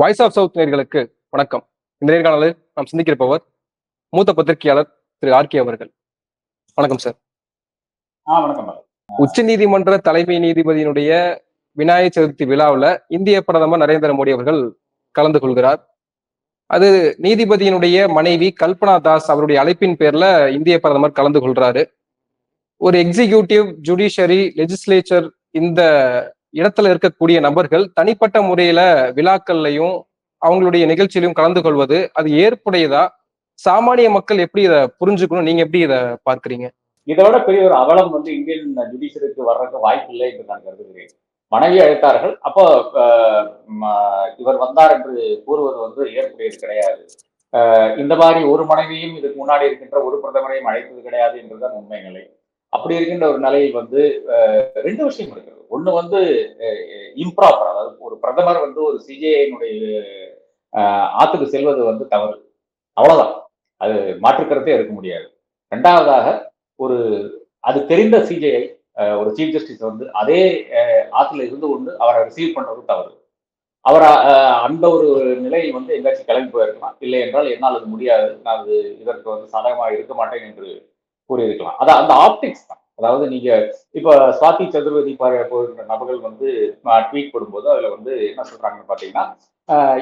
Voice of south நேயர்களுக்கு வணக்கம். இந்த நேர்காணலில் நாம் சிந்திக்கிறப்பவர் மூத்த பத்திரிகையாளர் திரு ஆர்கே அவர்கள். வணக்கம் சார். வணக்கம். உச்ச நீதிமன்ற தலைமை நீதிபதியினுடைய விநாயகர் சதுர்த்தி விழாவில் இந்திய பிரதமர் நரேந்திர மோடி அவர்கள் கலந்து கொள்கிறார். அது நீதிபதியினுடைய மனைவி கல்பனா தாஸ் அவருடைய அழைப்பின் பேர்ல இந்திய பிரதமர் கலந்து கொள்றாரு. ஒரு எக்ஸிகியூட்டிவ், ஜுடிஷியரி, லெஜிஸ்லேச்சர் இந்த இடத்துல இருக்கக்கூடிய நபர்கள் தனிப்பட்ட முறையில விழாக்கள்லையும் அவங்களுடைய நிகழ்ச்சியிலையும் கலந்து கொள்வது அது ஏற்புடையதா? சாமானிய மக்கள் எப்படி இதை புரிஞ்சுக்கணும்? நீங்க எப்படி இதை பார்க்கிறீங்க? இதோட பெரிய ஒரு அவலம் இந்தியன் ஜுடிஷியருக்கு வர்றதுக்கு வாய்ப்பு இல்லை என்று நான் கருதுகிறேன். மனைவி அழைத்தார்கள். அப்போ இவர் வந்தார் என்று கூறுவது ஏற்புடையது கிடையாது. இந்த மாதிரி ஒரு மனைவியும் இதுக்கு முன்னாடி இருக்கின்ற ஒரு பிரதமரையும் அழைத்தது கிடையாது என்றுதான் உண்மை நிலை. அப்படி இருக்கின்ற ஒரு நிலையில் ரெண்டு விஷயம் இருக்கிறது. ஒண்ணு இம்ப்ராப்பர், அதாவது ஒரு பிரதமர் ஒரு சிஜேஐனுடைய ஆத்துக்கு செல்வது தவறு, அவ்வளவுதான். அது மாற்றுக்கருத்தே இருக்க முடியாது. இரண்டாவதாக, ஒரு அது தெரிந்த சிஜேஐ ஒரு சீஃப் ஜஸ்டிஸ் அதே ஆத்துல இருந்து கொண்டு அவரை ரிசீவ் பண்றது தவறு. அவர் அந்த ஒரு நிலையில் எங்காச்சும் கிளம்பி போயிருக்கலாம். இல்லை என்றால் என்னால் அது முடியாது, நான் அது இதற்கு சாதகமாக இருக்க மாட்டேன் என்று கூறியிருக்கலாம். அதான் அந்த ஆப்டிக்ஸ் தான். அதாவது நீங்க இப்ப சுவாதி சதுர்வேதி போகின்ற நபர்கள் ட்வீட் போடும்போது அதுல என்ன சொல்றாங்கன்னு பாத்தீங்கன்னா,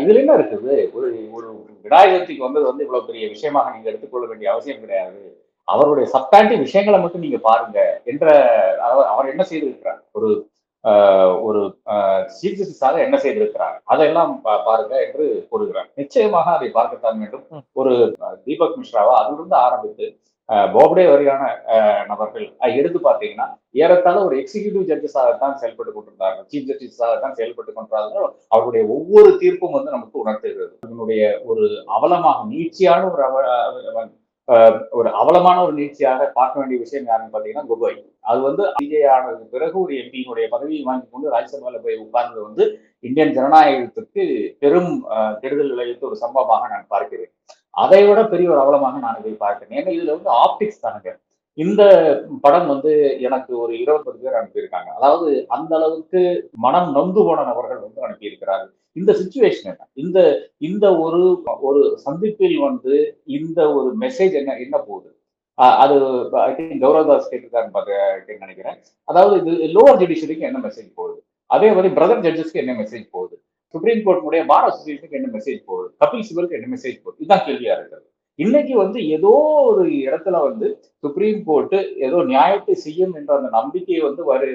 இதுல என்ன இருக்குது, ஒரு ஒரு விநாயகத்துக்கு இவ்வளவு பெரிய விஷயமாக நீங்க எடுத்துக்கொள்ள வேண்டிய அவசியம் கிடையாது, அவருடைய சப்டாண்டிவ் விஷயங்களை மட்டும் நீங்க பாருங்க என்ற, அவர் என்ன செய்திருக்கிறார், ஒரு ஒரு சீஃப் ஜஸ்டிஸாக என்ன செய்திருக்கிறார், அதையெல்லாம் பாருங்க என்று கூறுகிறார். நிச்சயமாக அதை பார்க்கத்தான் வேண்டும். ஒரு தீபக் மிஸ்ராவா அதிலிருந்து ஆரம்பித்து போப்டே வரையான நபர்கள் எடுத்து பார்த்தீங்கன்னா ஏறத்தாழ ஒரு எக்ஸிகியூட்டிவ் ஜட்ஜஸாகத்தான் செயல்பட்டு கொண்டிருந்தார்கள், சீஃப் ஜஸ்டிஸாகத்தான் செயல்பட்டு கொண்டிருந்தார்கள். அவருடைய ஒவ்வொரு தீர்ப்பும் நமக்கு உணர்த்துகிறது. அதனுடைய ஒரு அவலமாக, நீட்சியான ஒரு அவலமான ஒரு நீட்சியாக பார்க்க வேண்டிய விஷயம் யாருன்னு பாத்தீங்கன்னா கோகோய். அது சிஜே ஆனதுக்கு பிறகு ஒரு எம்பியினுடைய பதவியை வாங்கி கொண்டு ராஜ்யசபால போய் உட்கார்ந்தது இந்தியன் ஜனநாயகத்திற்கு பெரும் கெடுதல் விளைவித்த ஒரு சம்பவமாக நான் பார்க்கிறேன். அதை விட பெரிய ஒரு அவலமாக நான் இதை பார்க்கிறேன். ஏன்னா இதுல ஆப்டிக்ஸ் தானுங்க. இந்த படம் எனக்கு ஒரு 20 பேர் அனுப்பியிருக்காங்க. அதாவது அந்த அளவுக்கு மனம் நொந்து போன நபர்கள் அனுப்பியிருக்கிறார்கள். இந்த சிச்சுவேஷன் என்ன, இந்த இந்த ஒரு ஒரு சந்திப்பில் இந்த ஒரு மெசேஜ் என்ன போகுது, அது ஐ திங்க் கௌரவதாஸ் கேட்டிருக்காருன்னு நினைக்கிறேன். அதாவது இது லோவர் ஜுடிஷியரிக்கு என்ன மெசேஜ் போகுது, அதே மாதிரி பிரதர் ஜட்ஜஸ்க்கு என்ன மெசேஜ் போகுது, சுப்ரீம் கோர்ட்டுடைய பார் அசோசியேஷனுக்கு என்ன மெசேஜ் போகுது, கபில் சிபலுக்கு என்ன மெசேஜ் போகுது, இதுதான் கேள்வியா இருக்கிறது. இன்னைக்கு ஏதோ ஒரு இடத்துல சுப்ரீம் கோர்ட்டு ஏதோ நியாயத்தை செய்யும் என்ற அந்த நம்பிக்கையை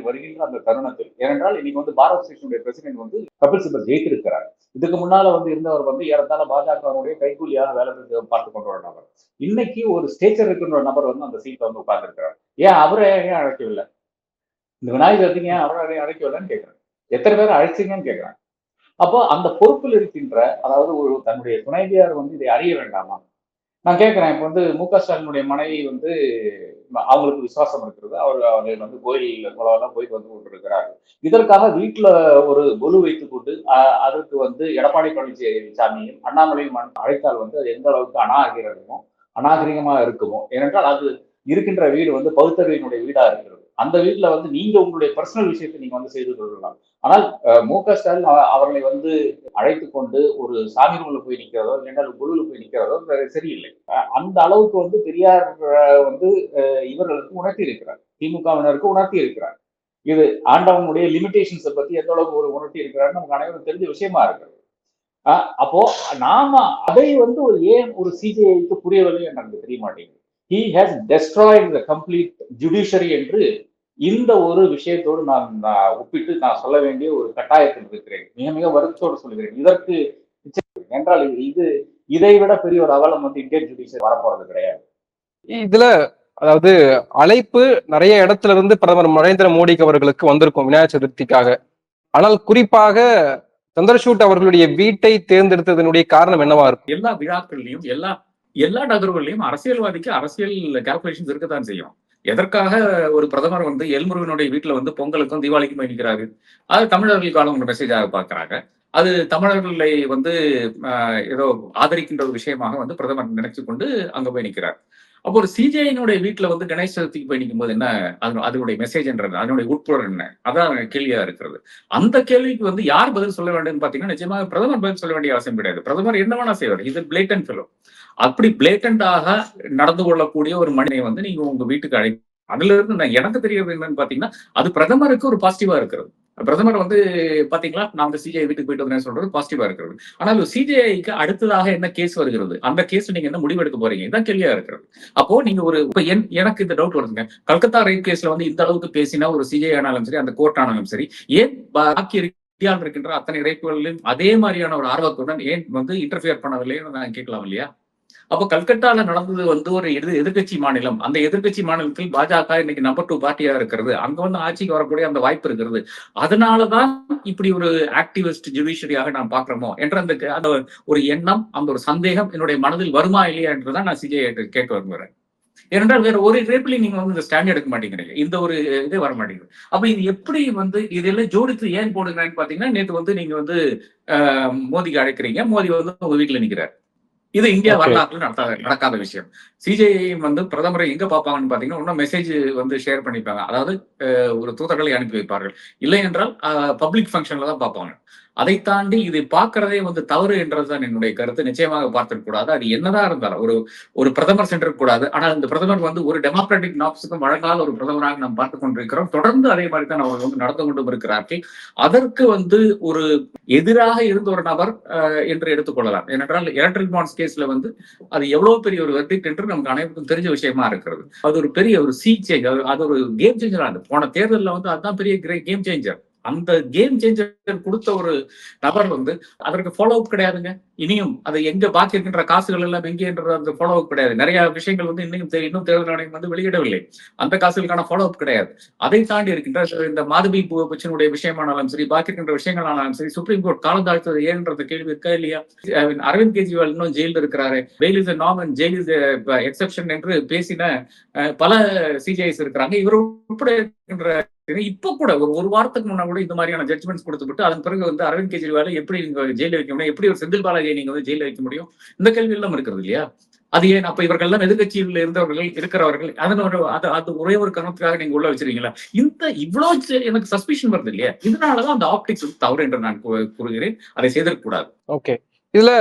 வருகின்ற அந்த தருணத்தில், ஏனென்றால் இன்னைக்கு பார் அசோசியேஷனுடைய பிரசிடென்ட் கபில் சிபல் ஜெயித்திருக்கிறார். இதுக்கு முன்னால இருந்தவர் ஏறத்தாழ பாஜகவுடைய கைக்கூலியாக வேலை பார்த்து கொண்டு வர நபர். இன்னைக்கு ஒரு ஸ்டேச்சர் இருக்கின்ற நபர் அந்த சீட்ல உட்கார்ந்து இருக்கிறார். ஏன் அவரை ஏன் அழைக்கவில்லை, இந்த விநாயகர் ஏன் அவரை அழைக்கவில்லைன்னு கேட்கிறேன். எத்தனை பேர் அழைச்சிங்கன்னு கேட்கிறேன். அப்போ அந்த பொறுப்பில் இருக்கின்ற, அதாவது ஒரு தன்னுடைய துணைவியார் இதை அறிய வேண்டாமா? நான் கேட்கிறேன். இப்ப மு.க. ஸ்டாலினுடைய மனைவி அவங்களுக்கு விசுவாசம் இருக்கிறது. அவர்கள் கோயில் குளம் போயிட்டு கொண்டிருக்கிறார். இதற்காக வீட்டுல ஒரு கொலு வைத்துக் கொண்டு அதற்கு எடப்பாடி பழனிசாமியும் அண்ணாமலையும் அழைத்தால் அது எந்த அளவுக்கு அநாகரிகமா இருக்குமோ. ஏனென்றால் அது இருக்கின்ற வீடு பௌத்தர்களினுடைய வீடா இருக்கிறது. அந்த வீட்டுல நீங்க உங்களுடைய பர்சனல் விஷயத்தை நீங்க செய்து கொள்ளலாம். ஆனால் மு.க. ஸ்டாலின் அவர்களை அழைத்து கொண்டு ஒரு சாமி ரூம்ல போய் நிக்கிறதோ, இல்லைன்னா குழுல போய் நிக்கிறதோ சரியில்லை. அந்த அளவுக்கு பெரியார் இவர்களுக்கு உணர்த்தி இருக்கிறார், திமுகவினருக்கு உணர்த்தி இருக்கிறார். இது ஆண்டவனுடைய லிமிடேஷன்ஸை பத்தி எந்த அளவுக்கு ஒரு உணர்த்தி இருக்கிறாருன்னு நமக்கு அனைவரும் தெரிஞ்ச விஷயமா இருக்கிறது. அப்போ நாம அதை ஏன் ஒரு சிஜேஐக்கு புரியவில்லை என்று எனக்கு தெரிய மாட்டேங்குது. He has destroyed the complete judiciary என்று இந்த ஒரு விஷயத்தோடு நான் ஒப்பிட்டு நான் சொல்ல வேண்டிய ஒரு கட்டாயத்தில் இருக்கிறேன். மிக மிக வருத்தத்தோடு சொல்கிறேன். இதற்கு என்றால் இதை விட பெரிய ஒரு அவலம் இந்தியன் ஜுடிஷியரி வரப்போறது கிடையாது. இதுல அதாவது அழைப்பு நிறைய இடத்துல இருந்து பிரதமர் நரேந்திர மோடிக்கு அவர்களுக்கு வந்திருக்கும் விநாயகர் சதுர்த்திக்காக. ஆனால் குறிப்பாக சந்திரசூட் அவர்களுடைய வீட்டை தேர்ந்தெடுத்ததனுடைய காரணம் என்னவா இருக்கும்? எல்லா விழாக்கள்லையும் எல்லா நகர்வுகள்லையும் அரசியல்வாதிக்கு அரசியல் கால்குலேஷன்ஸ் இருக்கத்தான் செய்யும். எதற்காக ஒரு பிரதமர் எல்முருகனுடைய வீட்டுல பொங்கலுக்கும் தீபாவளிக்கும் போய் நிற்கிறாரு, அது தமிழர்களுக்கான ஒரு மெசேஜாக பார்க்கிறாங்க. அது தமிழர்களை ஏதோ ஆதரிக்கின்ற ஒரு விஷயமாக பிரதமர் நினைச்சு கொண்டு அங்க போய் நிற்கிறார். அப்போ ஒரு சிஜேனுடைய வீட்டுல வந்து கணேஷ் சதுர்த்திக்கு போய் நிற்கும் போது என்ன அதனுடைய மெசேஜ்ன்றது, அதனுடைய உட்பொருள் என்ன, அதான் கேள்வியா இருக்கிறது. அந்த கேள்விக்கு வந்து யார் பதில் சொல்ல வேண்டும் பாத்தீங்கன்னா, நிச்சயமாக பிரதமர் பதில் சொல்ல வேண்டிய அவசியம் கிடையாது. பிரதமர் என்ன வேணா செய்வார், இது பிளேட்டன்ட் ஃபெலோ. அப்படி பிளேட்டன்டாக நடந்து கொள்ளக்கூடிய ஒரு மனிதனை வந்து நீங்க உங்க வீட்டுக்கு அதுல இருந்து நான் எனக்கு தெரியறது என்னன்னு பாத்தீங்கன்னா, அது பிரதமருக்கு ஒரு பாசிட்டிவா இருக்கிறது. பிரதமர் வந்து பாத்தீங்களா, நான் வந்து சிஜிஐ வீட்டுக்கு போயிட்டு வந்தேன்னு சொல்றது பாசிட்டிவா இருக்கிறது. ஆனால் சிஜிஐக்கு அடுத்ததாக என்ன கேஸ் வருகிறது, அந்த கேஸ் நீங்க என்ன முடிவெடுக்க போறீங்க, இதான் கேள்வியா இருக்கிறது. அப்போ நீங்க ஒரு இப்ப எனக்கு இந்த டவுட் வருதுங்க. கல்கத்தா ரேப் கேஸ்ல வந்து இந்த அளவுக்கு பேசினா ஒரு சிஜிஐ ஆனாலும் சரி, அந்த கோர்ட் ஆனாலும் சரி, ஏன் பாக்கி இந்தியாவில் இருக்கின்ற அத்தனை ரேப்புகளிலும் அதே மாதிரியான ஒரு ஆர்வத்துடன் ஏன் வந்து இன்டர்ஃபியர் பண்ணவில்லைன்னு நான் கேட்கலாம் இல்லையா? அப்போ கல்கட்டால நடந்தது வந்து ஒரு எதிர்கட்சி மாநிலம். அந்த எதிர்கட்சி மாநிலத்தில் பாஜக இன்னைக்கு நம்பர் 2 பார்ட்டியா இருக்கிறது. அங்க வந்து ஆட்சிக்கு வரக்கூடிய அந்த வாய்ப்பு இருக்கிறது. அதனாலதான் இப்படி ஒரு ஆக்டிவிஸ்ட் ஜுடிஷியரியாக நான் பாக்குறோமோ என்ற அந்த ஒரு எண்ணம், அந்த ஒரு சந்தேகம் என்னுடைய மனதில் வருமா இல்லையா என்றுதான் நான் சிஜே கேட்க விரும்புறேன். ஏனென்றால் வேற ஒரு ரேப்லயும் நீங்க வந்து இந்த ஸ்டாண்ட் எடுக்க மாட்டேங்கிறீங்க, இந்த ஒரு இதே வர மாட்டேங்குது. அப்ப இது எப்படி வந்து இதெல்லாம் ஜோடித்து ஏன் போடுங்கன்னு பாத்தீங்கன்னா, நேற்று வந்து நீங்க வந்து மோடிக்கு அழைக்கிறீங்க, மோடி வந்து உங்க வீட்டுல நிக்கிறார். இது இந்தியா வரலாற்றுல நடக்காத விஷயம். சிஜிஐ வந்து பிரதமரை எங்க பார்ப்பாங்கன்னு பாத்தீங்கன்னா, இன்னும் மெசேஜ் வந்து ஷேர் பண்ணிப்பாங்க. அதாவது ஒரு தூதர்களை அனுப்பி வைப்பார்கள். இல்லை என்றால் பப்ளிக் ஃபங்க்ஷன்ல தான் பார்ப்பாங்க. அதை தாண்டி இதை பார்க்கறதே வந்து தவறு என்றதுதான் என்னுடைய கருத்து. நிச்சயமாக பார்த்திருக்க கூடாது. அது என்னதான் இருந்தாலும் ஒரு பிரதமர் சென்றிருக்க கூடாது. ஆனால் இந்த பிரதமர் வந்து ஒரு டெமோக்ராட்டிக் நார்ம்ஸுக்கும் வழங்காத ஒரு பிரதமராக நாம் பார்த்துக் கொண்டிருக்கிறோம். தொடர்ந்து அதே மாதிரி தான் அவர்கள் வந்து நடந்து கொண்டும் இருக்கிறார்கள். அதற்கு வந்து ஒரு எதிராக இருந்த ஒரு நபர் என்று எடுத்துக்கொள்ளலாம். ஏனென்றால் எலக்ட்ரிக் பாண்ட்ஸ் கேஸ்ல வந்து அது எவ்வளவு பெரிய ஒரு வெர்டிக்ட் என்று நமக்கு அனைவருக்கும் தெரிஞ்ச விஷயமா இருக்கிறது. அது ஒரு பெரிய ஒரு சீ சேஞ்ச், அது ஒரு கேம் சேஞ்சரா இருந்தது. போன தேர்தலில் வந்து அதுதான் பெரிய கேம் சேஞ்சர். அந்த கேம் சேஞ்சர் கொடுத்த ஒரு நபர் வந்து அதற்கு ஃபாலோ அப் கிடையாதுங்க. இனியும் அது எங்க பாக்கி இருக்கின்ற காசுகள் எல்லாம் எங்கேன்ற அந்த ஃபாலோ அப் கிடையாது. நிறைய விஷயங்கள் வந்து இன்னும் தேர்தல் ஆணையம் வந்து வெளியிடவில்லை. அந்த காசுகளுக்கான ஃபாலோ அப் கிடையாது. அதை தாண்டி இருக்கின்ற இந்த மாதவி பச்சனுடைய விஷயமானாலும் சரி, பாக்கி இருக்கின்ற விஷயங்கள் ஆனாலும் சரி, சுப்ரீம் கோர்ட் காலம் தாழ்த்தது ஏன்றது கேள்வி இருக்கா இல்லையா? அரவிந்த் கெஜ்ரிவால் இன்னும் ஜெயில இருக்கிறாரு. Fail is norm and jail is exception என்று பேசின பல சிஜிஐஸ் இருக்கிறாங்க. இவர் உட்பட இருக்கின்ற இப்ப கூட ஒரு வாரத்துக்கு முன்னா கூட இந்த மாதிரியான ஜட்ஜ்மெண்ட்ஸ் கொடுத்துவிட்டு அதன் பிறகு வந்து அரவிந்த் கெஜ்ரிவாலை எப்படி நீங்க ஜெயில வைக்க முடியும், எப்படி ஒரு செந்தில் பாலாஜியை நீங்க வந்து ஜெயில வைக்க முடியும், இந்த கேள்வி எல்லாம் இருக்கிறது இல்லையா? அது ஏன் அப்ப இவர்கள் எல்லாம் எதிர்கட்சியில் இருந்தவர்கள் இருக்கிறவர்கள் அது ஒரே ஒரு காரணத்துக்காக நீங்க உள்ள வச்சிருக்கீங்களா? இவ்வளவு எனக்கு சஸ்பிஷன் வருது இல்லையா? இதனாலதான் அந்த ஆப்டிக்ஸ் தவறு என்று நான் கூறுகிறேன். அதை செய்திருக்க கூடாது. ஓகே, இதுல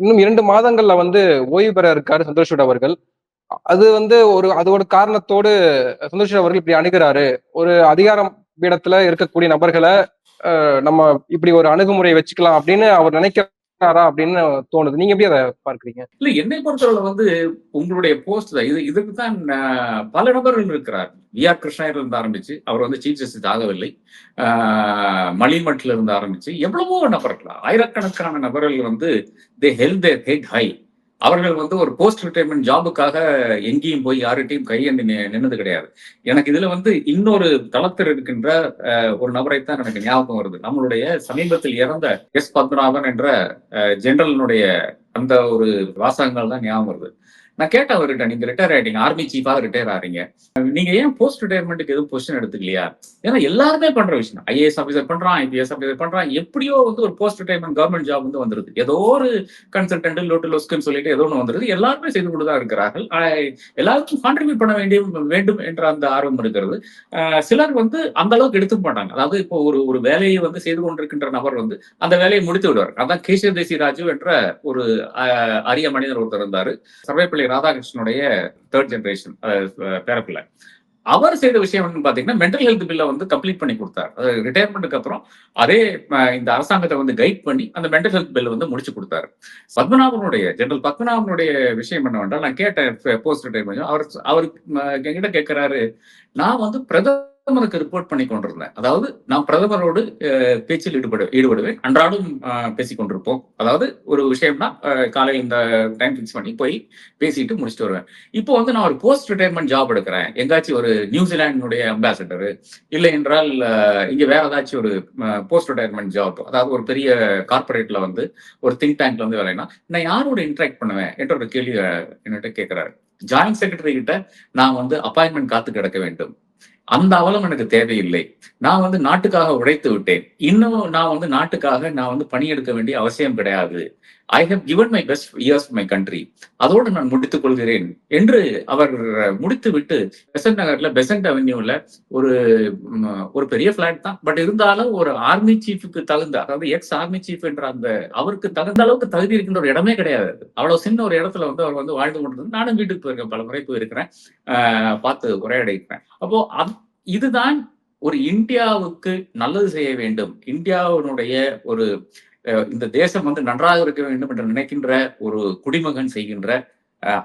இன்னும் 2 மாதங்கள்ல வந்து ஓய்வு பெற இருக்காரு சந்திரசூட் அவர்கள். அது வந்து அதோட காரணத்தோடு சந்திரசூட் அவர்கள் இப்படி அணுகிறாரு. ஒரு அதிகாரம் பீடத்துல இருக்கக்கூடிய நபர்களை நம்ம இப்படி ஒரு அணுகுமுறை வச்சுக்கலாம் அப்படின்னு அவர் நினைக்கிறாரா அப்படின்னு தோணுது. நீங்க எப்படி அதை பார்க்கிறீங்க? இல்ல, என்னை பொறுத்தவரை வந்து உங்களுடைய போஸ்ட் தான் இதுக்கு தான் பல நபர்கள் இருக்கிறார். வி.ஆர். கிருஷ்ணயர்ல இருந்து ஆரம்பிச்சு அவர் வந்து சீஃப் ஜஸ்டிஸ் ஆகவில்லை. மலிமட்ல இருந்து ஆரம்பிச்சு எவ்வளவோ நபர்கள், ஆயிரக்கணக்கான நபர்கள் வந்து தே ஹெல்ட் தேர் ஹெட் ஹை. அவர்கள் வந்து ஒரு போஸ்ட் ரிட்டையர்மெண்ட் ஜாபுக்காக எங்கேயும் போய் யார்கிட்டையும் கையேந்தி நின்னது கிடையாது. எனக்கு இதுல வந்து இன்னொரு தளத்தில் இருக்கின்ற ஒரு நபரைத்தான் எனக்கு ஞாபகம் வருது. நம்மளுடைய சமீபத்தில் இறந்த எஸ். பத்மநாபன் என்ற ஜெனரலினுடைய அந்த ஒரு வாசகங்கள் தான் ஞாபகம் வருது. நான் கேட்டேன் அவர்கிட்ட, நீங்க ரிட்டையர் ஆயிட்டீங்க, ஆர்மி சீஃபாக ரிட்டையர் ஆறீங்க, நீங்க ஏன் போஸ்ட் ரிட்டையர்மெண்ட்டுக்கு எதுவும் பொசிஷன் எடுத்துக்கலையா? ஏன்னா எல்லாருமே பண்ற விஷயம், ஐஏஎஸ் ஆஃபீஸர் பண்றான், ஐபிஎஸ் ஆஃபீஸர் பண்றான், எப்படியோ வந்து ஒரு போஸ்ட் ரிட்டையர்மெண்ட் கவர்மெண்ட் ஜாப் வந்து வந்துருது. ஏதோ ஒரு கன்சல்டன்ட் லோஸ்க்குன்னு சொல்லிட்டு ஏதோ ஒன்று வந்துருது. எல்லாருமே செய்து கொண்டுதான் இருக்கிறார்கள். எல்லாருக்கும் கான்ட்ரிபியூட் பண்ண வேண்டும் என்ற அந்த ஆர்வம் இருக்கிறது. சிலர் வந்து அந்த அளவுக்கு எடுத்துக்க மாட்டாங்க. அதாவது இப்போ ஒரு வேலையை வந்து செய்து கொண்டிருக்கின்ற நபர் வந்து அந்த வேலையை முடித்து விடுவார். அதான் கேசவ் தேசி ராஜு என்ற ஒரு அரிய மனிதர் ஒருத்தர் இருந்தாரு, சர்வேப்பள்ளி ராதாகிருஷ்ணனுடைய 3rd ஜெனரேஷன் பேரப்பிள்ளை. அவர் செய்த விஷயம் என்னன்னு பாத்தீங்கன்னா, மென்டல் ஹெல்த் பில்லை வந்து கம்ப்ளீட் பண்ணி கொடுத்தார். ரிட்டையர்மெண்ட்டுக்கு அப்புறம் அதே இந்த அரசாங்கத்தை வந்து கைட் பண்ணி அந்த மென்டல் ஹெல்த் பில் வந்து முடிச்சு கொடுத்தாரு. ஜெனரல் பத்மநாபனுடைய விஷயம் என்னவென்றால், நான் கேட்டேன் போஸ்ட் ரிட்டையர்மெண்ட், அவருக்கு என்கிட்ட கேட்கிறாரு, நான் வந்து பிரதமருக்கு ரிப்போர்ட் பண்ணி கொண்டிருந்தேன். அதாவது நான் பிரதமரோடு பேச்சில் ஈடுபடுவேன், அன்றாடம் பேசிக் கொண்டிருப்போம். அதாவது ஒரு விஷயம்னா காலையில் இந்த டைம் பிக்ஸ் பண்ணி போய் பேசிட்டு முடிச்சுட்டு வருவேன். இப்போ வந்து நான் ஒரு போஸ்ட் ரிட்டையர்மெண்ட் ஜாப் எடுக்கிறேன், எங்காச்சும் ஒரு நியூசிலாண்டினுடைய அம்பாசிடர், இல்லை என்றால் இங்க வேற ஏதாச்சும் ஒரு போஸ்ட் ரிட்டையர்மெண்ட் ஜாப், அதாவது ஒரு பெரிய கார்பரேட்ல வந்து ஒரு திங்க் டேங்க்ல வந்து வேலைன்னா நான் யாரோட இன்டராக்ட் பண்ணுவேன் என்ற ஒரு கேள்வி என்கிட்ட கேட்கிறாரு. ஜாயிண்ட் செக்ரட்டரி கிட்ட நான் வந்து அப்பாயின்மெண்ட் காத்து கிடக்க வேண்டும், அந்த அவலம் எனக்கு தேவையில்லை. நான் வந்து நாட்டுக்காக உழைத்து விட்டேன். இன்னும் நான் வந்து நாட்டுக்காக நான் வந்து பணியெடுக்க வேண்டிய அவசியம் கிடையாது. I have given my best years my country. அதோடு நான் முடித்துக் கொள்கிறேன் என்று அவர் முடித்துவிட்டு பெசன்ட் நகர்ல பெசன்ட் அவென்யூல ஒரு ஒரு பெரிய பிளாட் தான். பட் இருந்தாலும் ஒரு ஆர்மி சீஃபுக்கு தகுந்த, அதாவது எக்ஸ் ஆர்மி சீஃப் என்ற அந்த அவருக்கு தகுந்த அளவுக்கு தகுதி இருக்கின்ற ஒரு இடமே கிடையாது. அவ்வளவு சின்ன ஒரு இடத்துல வந்து அவர் வந்து வாழ்ந்து கொண்டிருந்தது. நானும் வீட்டுக்கு போயிருக்கேன், பல முறை போயிருக்கிறேன், பார்த்து உரையாடிக்கிறேன். அப்போ இதுதான் ஒரு இந்தியாவுக்கு நல்லது செய்ய வேண்டும், இந்தியாவினுடைய ஒரு இந்த தேசம் வந்து நன்றாக இருக்க வேண்டும் என்று நினைக்கின்ற ஒரு குடிமகன் செய்கின்ற,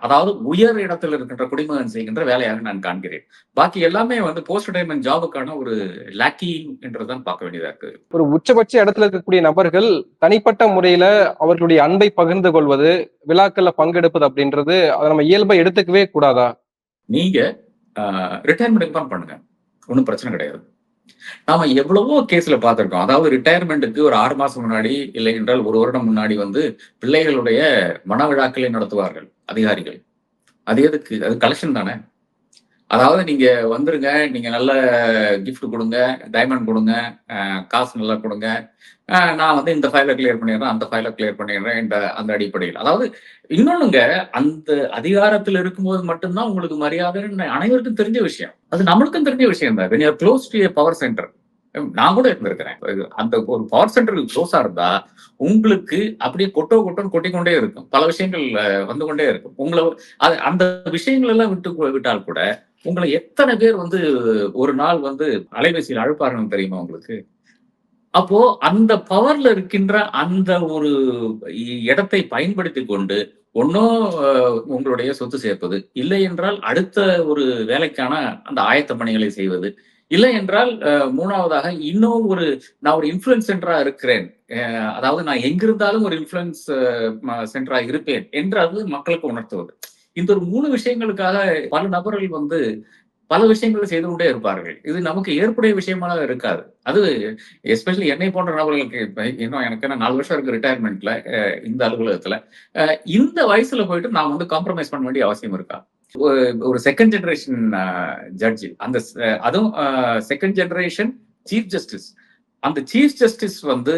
அதாவது உயர் இடத்துல இருக்கின்ற குடிமகன் செய்கின்ற வேலையாக நான் காண்கிறேன். பாக்கி எல்லாமே வந்து போஸ்ட் ரிட்டைர்மெண்ட் ஜாபுக்கான ஒரு லேக்கிங் என்றுதான் பார்க்க வேண்டியதா இருக்கு. ஒரு உச்சபட்ச இடத்துல இருக்கக்கூடிய நபர்கள் தனிப்பட்ட முறையில அவர்களுடைய அன்பை பகிர்ந்து கொள்வது, விழாக்கள்ல பங்கெடுப்பது அப்படின்றது அதை நம்ம இயல்பை எடுத்துக்கவே கூடாதா? நீங்க ரிட்டையர்மெண்ட் இன்ஃபார்ம் பண்ணுங்க, ஒன்றும் பிரச்சனை கிடையாது. நாம எவ்வளவோ கேஸ்ல பார்த்திருக்கோம். அதாவது ரிட்டையர்மெண்ட்டுக்கு ஒரு 6 மாசம் முன்னாடி, இல்லை என்றால் 1 வருடம் முன்னாடி வந்து பிள்ளைகளுடைய மன விழாக்களை நடத்துவார்கள் அதிகாரிகள். அது எதுக்கு? அது கலெக்ஷன் தானே. அதாவது நீங்க வந்துருங்க, நீங்க நல்ல கிஃப்ட் கொடுங்க, டைமண்ட் கொடுங்க, காசு நல்லா கொடுங்க, நான் வந்து இந்த ஃபைலை கிளியர் பண்ணிடுறேன், அந்த ஃபைலை கிளியர் பண்ணிடுறேன் என்ற அந்த அடிப்படையில். அதாவது இன்னொன்னுங்க, அந்த அதிகாரத்தில் இருக்கும்போது மட்டும்தான் உங்களுக்கு மரியாதைன்னு அனைவருக்கும் தெரிஞ்ச விஷயம். அது நம்மளுக்கும் தெரிஞ்ச விஷயம் தான். when you are close to a power center, நான் கூட இருந்திருக்கிறேன். அந்த ஒரு பவர் சென்டருக்கு க்ளோஸா இருந்தா உங்களுக்கு அப்படியே கொட்டோன்னு கொட்டிக்கொண்டே இருக்கும். பல விஷயங்கள் வந்து கொண்டே இருக்கும். உங்களை அந்த விஷயங்கள் எல்லாம் விட்டால் கூட உங்களை எத்தனை பேர் வந்து ஒரு நாள் வந்து அலைபேசியில் அழைப்பார்கள் தெரியுமா உங்களுக்கு? அப்போ அந்த பவர்ல இருக்கின்ற அந்த ஒரு இடத்தை பயன்படுத்தி கொண்டு ஒன்னும் உங்களுடைய சொத்து சேர்ப்பது, இல்லை என்றால் அடுத்த ஒரு வேலைக்கான அந்த ஆயத்த பணிகளை செய்வது, இல்லை என்றால் மூணாவதாக இன்னும் நான் ஒரு இன்ஃபுளுன்ஸ் சென்டரா இருக்கிறேன், அதாவது நான் எங்கிருந்தாலும் ஒரு இன்ஃபுளுன்ஸ் சென்டரா இருப்பேன் என்று மக்களுக்கு உணர்த்துவது. இந்த ஒரு 3 விஷயங்களுக்காக பல நபர்கள் வந்து பல விஷயங்களை செய்து கொண்டே இருப்பார்கள். இது நமக்கு ஏற்புடைய விஷயமாக இருக்காது. அது எஸ்பெஷலி என்னை போன்ற நபர்களுக்கு இன்னும் எனக்கு என்ன 4 வருஷம் இருக்கு ரிட்டையர்மெண்ட்ல இந்த அலுவலகத்துல. இந்த வயசுல போயிட்டு நான் வந்து காம்ப்ரமைஸ் பண்ண வேண்டிய அவசியம் இருக்கா? ஒரு செகண்ட் ஜெனரேஷன் ஜட்ஜி, அந்த அதுவும் செகண்ட் ஜெனரேஷன் சீஃப் ஜஸ்டிஸ், அந்த சீஃப் ஜஸ்டிஸ் வந்து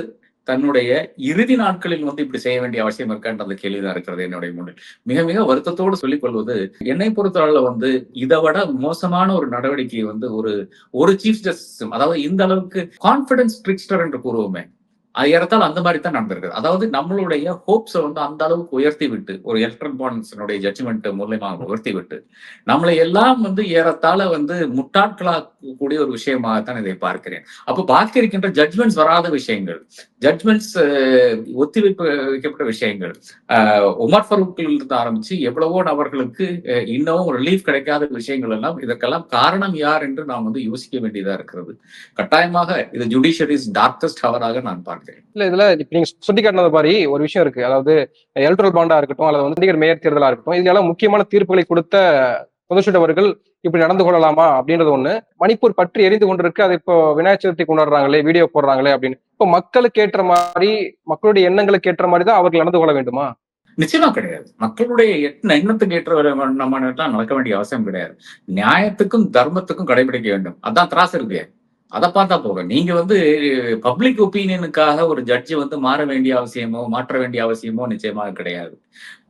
தன்னுடைய இறுதி நாட்களில் வந்து இப்படி செய்ய வேண்டிய அவசியம் இருக்கான்ற அந்த கேள்விதான் இருக்கிறது என்னுடைய முன்னில். மிக மிக வருத்தத்தோடு சொல்லிக் கொள்வது, என்னை பொறுத்தவரையில வந்து இதை விட மோசமான ஒரு நடவடிக்கை வந்து ஒரு சீஃப் ஜஸ்டிஸ், அதாவது இந்த அளவுக்கு கான்பிடன்ஸ் ட்ரிக்ஸ்டர் என்று கூறுவோமே, அது ஏறத்தால் அந்த மாதிரி தான் நடந்திருக்கு. அதாவது நம்மளுடைய ஹோப்ஸை வந்து அந்த அளவுக்கு உயர்த்தி விட்டு, ஒரு எலக்ட்ரல் பாண்ட்ஸினுடைய ஜட்ஜ்மெண்ட் மூலமாக உயர்த்தி விட்டு நம்மளை எல்லாம் வந்து ஏறத்தாழ வந்து முட்டாட்களாக்கக்கூடிய ஒரு விஷயமாகத்தான் இதை பார்க்கிறேன். அப்போ பாக்கி இருக்கின்ற ஜட்ஜ்மெண்ட்ஸ் வராத விஷயங்கள், ஜட்ஜ்மெண்ட்ஸ் வைக்கப்பட்ட விஷயங்கள், உமர் ஃபரூக்கில் இருந்து ஆரம்பிச்சு எவ்வளவோ நபர்களுக்கு இன்னமும் ஒரு ரிலீஃப் கிடைக்காத விஷயங்கள் எல்லாம், இதற்கெல்லாம் காரணம் யார் என்று நாம் வந்து யோசிக்க வேண்டியதா இருக்கிறது. கட்டாயமாக இது ஜுடிஷியரிஸ் டார்க்கஸ்ட் ஹவராக நான் பார்க்கிறேன். இல்ல, இதுல இப்ப நீங்க சுட்டிக்காட்டினது மாதிரி ஒரு விஷயம் இருக்கு. அதாவது எலக்ட்ரல் பாண்டா இருக்கட்டும், அல்லது வந்து மேயர் தேர்தலா இருக்கட்டும், இதெல்லாம் முக்கியமான தீர்ப்புகளை கொடுத்த சந்திரசூட் அவர்கள் இப்படி நடந்து கொள்ளலாமா அப்படின்றது ஒண்ணு. மணிப்பூர் பற்றி எரிந்து கொண்டிருக்கு, அது இப்போ விநாயகர் சதுர்த்தி கொண்டாடுறாங்களே, வீடியோ போடுறாங்களே அப்படின்னு. இப்போ மக்களுக்கு ஏற்ற மாதிரி, மக்களுடைய எண்ணங்களுக்கு ஏற்ற மாதிரி தான் அவர்கள் நடந்து கொள்ள வேண்டுமா? நிச்சயமா கிடையாது. மக்களுடைய எண்ணத்துக்கு ஏற்ற நம்ம நடக்க வேண்டிய அவசியம் கிடையாது. நியாயத்துக்கும் தர்மத்துக்கும் கடைபிடிக்க வேண்டும். அதான் திராசு இருக்கு, அதை பார்த்தா போக. நீங்க வந்து பப்ளிக் ஒப்பீனியனுக்காக ஒரு ஜட்ஜி வந்து மாற்ற வேண்டிய அவசியமோ நிச்சயமாக கிடையாது.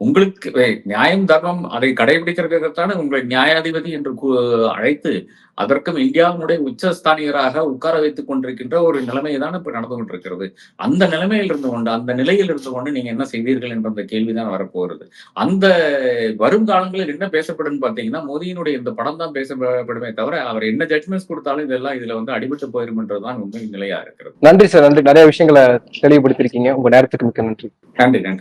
உங்களுக்கு நியாயம் தர்மம் அதை கடைபிடிக்கிறதுக்கான உங்களை நியாயாதிபதி என்று அழைத்து அதற்கும் இந்தியாவினுடைய உச்சஸ்தானியராக உட்கார வைத்துக் கொண்டிருக்கின்ற ஒரு நிலைமை தான் இப்ப நடந்து கொண்டிருக்கிறது. அந்த நிலைமையில் இருந்து கொண்டு, அந்த நிலையில் இருந்து கொண்டு நீங்க என்ன செய்தீர்கள் என்ற அந்த கேள்விதான் வரப்போகிறது. அந்த வருங்காலங்களில் என்ன பேசப்படும் பாத்தீங்கன்னா, மோதியினுடைய இந்த படம் தான் பேசப்படுமே தவிர அவர் என்ன ஜட்மெண்ட்ஸ் கொடுத்தாலும் இதெல்லாம் இதுல வந்து அடிபட்டு போயிரும் என்றுதான் உண்மை நிலையா இருக்கிறது. நன்றி சார், நன்றி. நிறைய விஷயங்களை தெளிவுபடுத்திருக்கீங்க. உங்க நேரத்துக்கு மிக்க நன்றி. நன்றி.